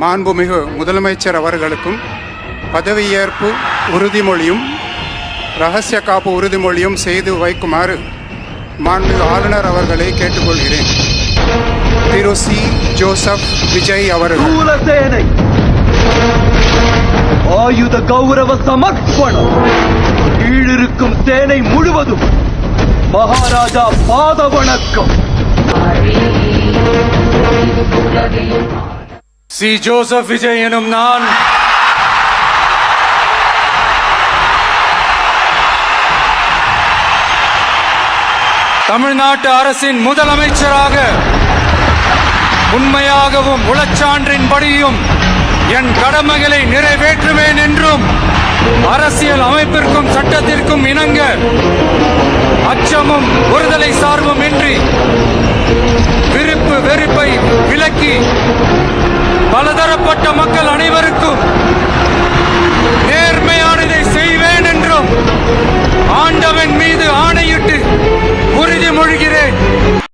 மாண்புமிகு முதலமைச்சர் அவர்களுக்கும் பதவியேற்பு உறுதிமொழியும் இரகசிய காப்பு உறுதிமொழியும் செய்து வைக்குமாறு மாண்புமிகு ஆளுநர் அவர்களை கேட்டுக்கொள்கிறேன். திரு சி. ஜோசப் விஜய் அவர்கள். ஆயுத கௌரவ சமர்ப்பணம். கீழிருக்கும் சேனை முழுவதும் மகாராஜா பாத வணக்கம். சி. ஜோசப் விஜய் எனும் நான் தமிழ்நாட்டு அரசின் முதலமைச்சராக உண்மையாகவும் உளச்சான்றின்படியும் என் கடமைகளை நிறைவேற்றுவேன் என்றும் அரசியல் அமைப்பிற்கும் சட்டத்திற்கும் இணங்க அச்சமும் ஒருதலை சார்பும் இன்றி விருப்பு வெறுப்பை விலக்கி பலதரப்பட்ட மக்கள் அனைவருக்கும்